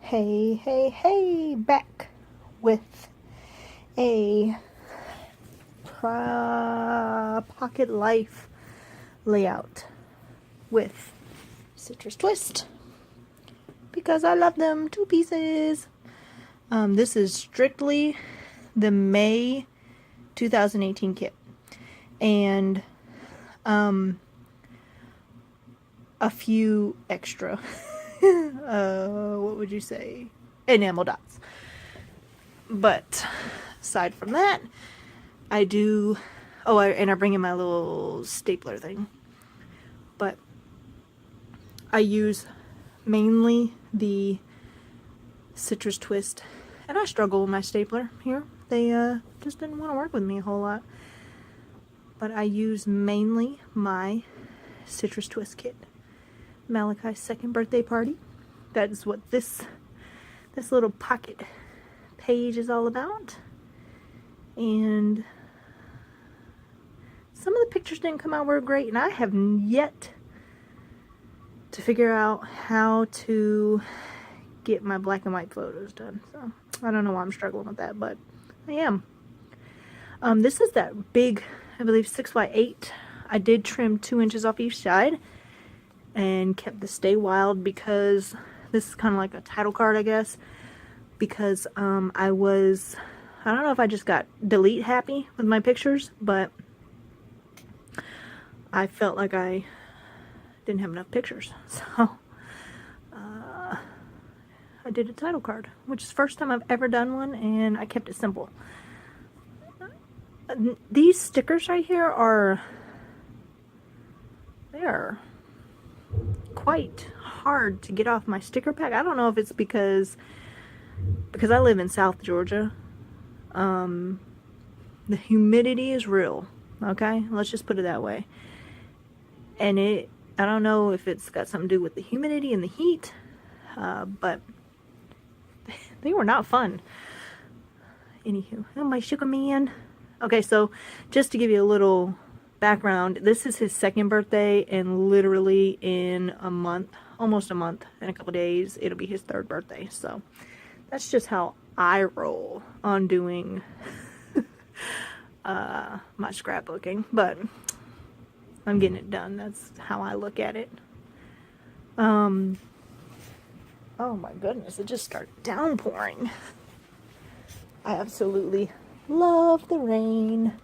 Hey, back with a pocket life layout with citrus twist because I love them. 2 pieces. This is strictly the May 2018 kit, and a few extra what would you say, enamel dots. But aside from that, I do, and I bring in my little stapler thing, but I use mainly the citrus twist, and I struggle with my stapler here. They just didn't want to work with me a whole lot, but I use mainly my citrus twist kit. Malachi's second birthday party. That is what this little pocket page is all about. And some of the pictures didn't come out were great, and I have yet to figure out how to get my black and white photos done. So I don't know why I'm struggling with that, but I am. This is that big, I believe 6x8. I did trim 2 inches off each side and kept the Stay Wild because this is kind of like a title card, I guess, because I don't know if I just got delete happy with my pictures, but I felt like I didn't have enough pictures, so I did a title card, which is the first time I've ever done one, and I kept it simple. These stickers right here are quite hard to get off my sticker pack. I don't know if it's because I live in South Georgia. The humidity is real, okay? Let's just put it that way. And I don't know if it's got something to do with the humidity and the heat, but they were not fun. Anywho, oh, my sugar man. Okay, so just to give you a little background, this is his second birthday, and literally in a month, almost a month, in a couple days, it'll be his third birthday. So that's just how I roll on doing my scrapbooking, but I'm getting it done. That's how I look at it. Oh my goodness, it just started downpouring. I absolutely love the rain.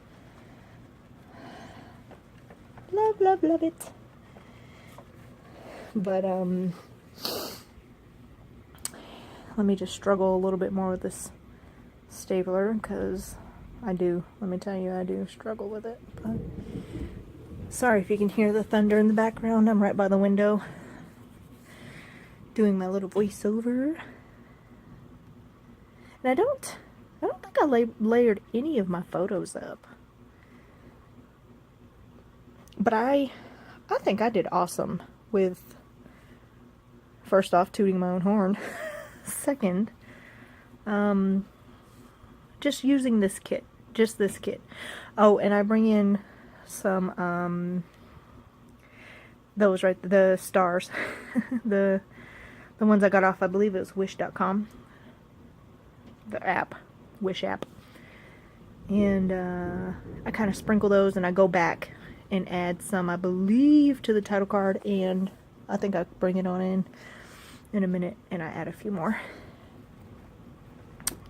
Love it. But let me just struggle a little bit more with this stapler, because let me tell you, I do struggle with it. But sorry if you can hear the thunder in the background. I'm right by the window doing my little voiceover. And I don't think I layered any of my photos up. But I think I did awesome with, first off, tooting my own horn. Second, just using this kit. Just this kit. Oh, and I bring in some, those, right, the stars. the ones I got off, I believe it was wish.com. The app. Wish app. And, I kind of sprinkle those, and I go back and add some, I believe, to the title card, and I think I'll bring it on in a minute, and I add a few more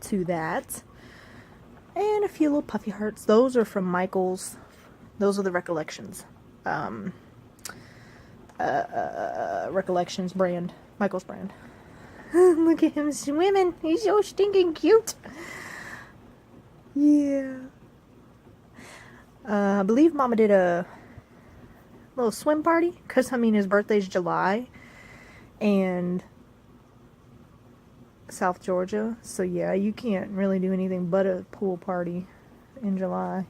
to that. And a few little puffy hearts. Those are from Michael's. Those are the Recollections. Recollections brand. Michael's brand. Look at him swimming. He's so stinking cute. Yeah. I believe Mama did a little swim party, because, I mean, his birthday's July, and South Georgia, so yeah, you can't really do anything but a pool party in July.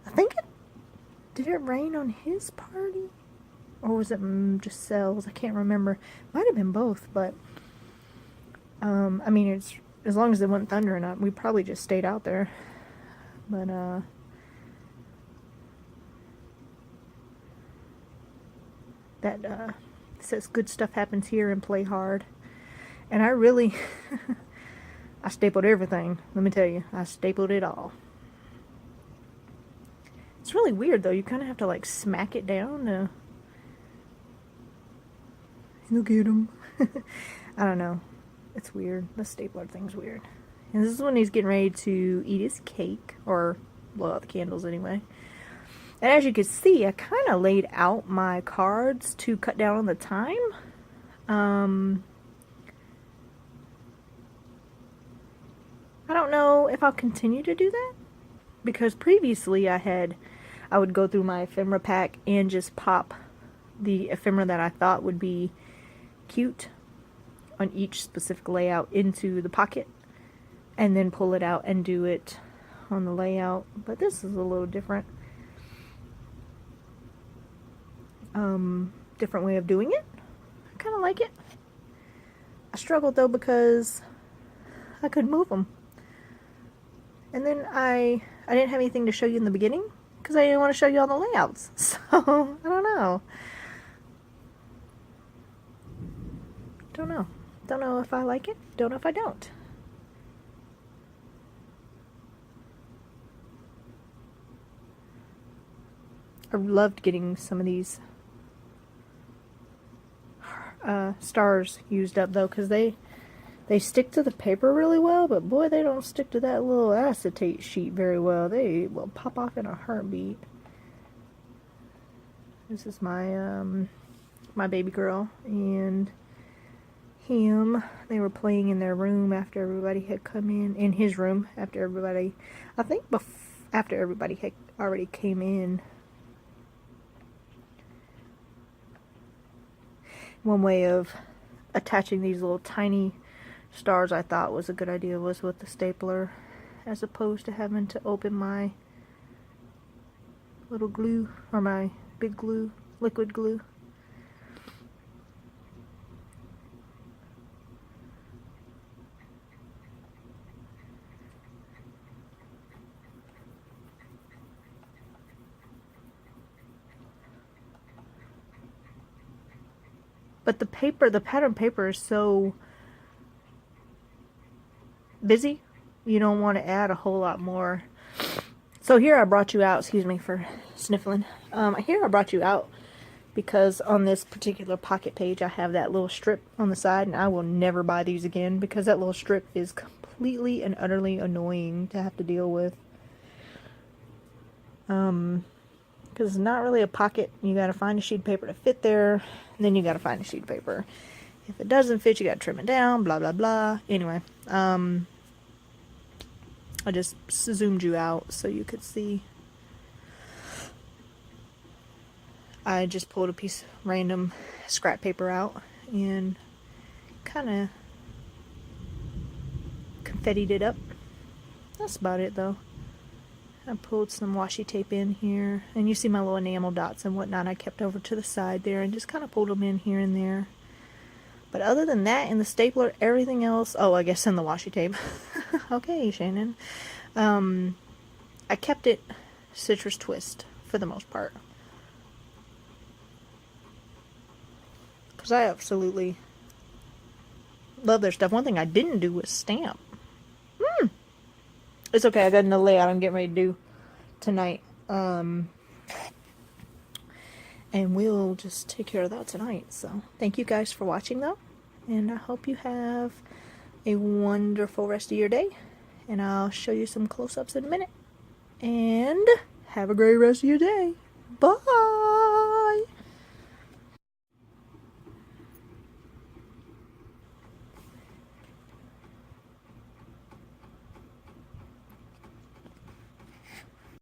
I think did it rain on his party? Or was it just cells? I can't remember. Might have been both, but, I mean, it's, as long as it wasn't thundering, we probably just stayed out there, but, that says good stuff happens here and play hard. And I really, I stapled everything. Let me tell you, I stapled it all. It's really weird though. You kind of have to like smack it down to look at him. I don't know. It's weird. The stapler thing's weird. And this is when he's getting ready to eat his cake, or blow out the candles anyway. And as you can see, I kind of laid out my cards to cut down on the time. I don't know if I'll continue to do that, because previously I would go through my ephemera pack and just pop the ephemera that I thought would be cute on each specific layout into the pocket, and then pull it out and do it on the layout. But this is a little different. Different way of doing it. I kind of like it. I struggled though because I couldn't move them. And then I didn't have anything to show you in the beginning because I didn't want to show you all the layouts. So, I don't know. Don't know. Don't know if I like it. Don't know if I don't. I loved getting some of these stars used up though, because they stick to the paper really well, but boy, they don't stick to that little acetate sheet very well. They will pop off in a heartbeat. This is my my baby girl and him. They were playing in their room after everybody had come in his room after everybody, I think after everybody had already came in. One way of attaching these little tiny stars I thought was a good idea was with the stapler, as opposed to having to open my little glue, or my big glue, liquid glue. But the paper, the pattern paper is so busy, you don't want to add a whole lot more. So here I brought you out, excuse me for sniffling. Here I brought you out because on this particular pocket page I have that little strip on the side, and I will never buy these again because that little strip is completely and utterly annoying to have to deal with. Because it's not really a pocket. You gotta find a sheet of paper to fit there, and then you gotta find a sheet of paper. If it doesn't fit, you gotta trim it down, blah blah blah. Anyway, I just zoomed you out so you could see. I just pulled a piece of random scrap paper out and kind of confettied it up. That's about it though. I pulled some washi tape in here, and you see my little enamel dots and whatnot I kept over to the side there, and just kind of pulled them in here and there. But other than that, in the stapler, everything else, oh, I guess in the washi tape. Okay, Shannon. I kept it citrus twist for the most part, because I absolutely love their stuff. One thing I didn't do was stamp. It's okay, I got another layout I'm getting ready to do tonight. And we'll just take care of that tonight. So, thank you guys for watching though. And I hope you have a wonderful rest of your day. And I'll show you some close-ups in a minute. And have a great rest of your day. Bye!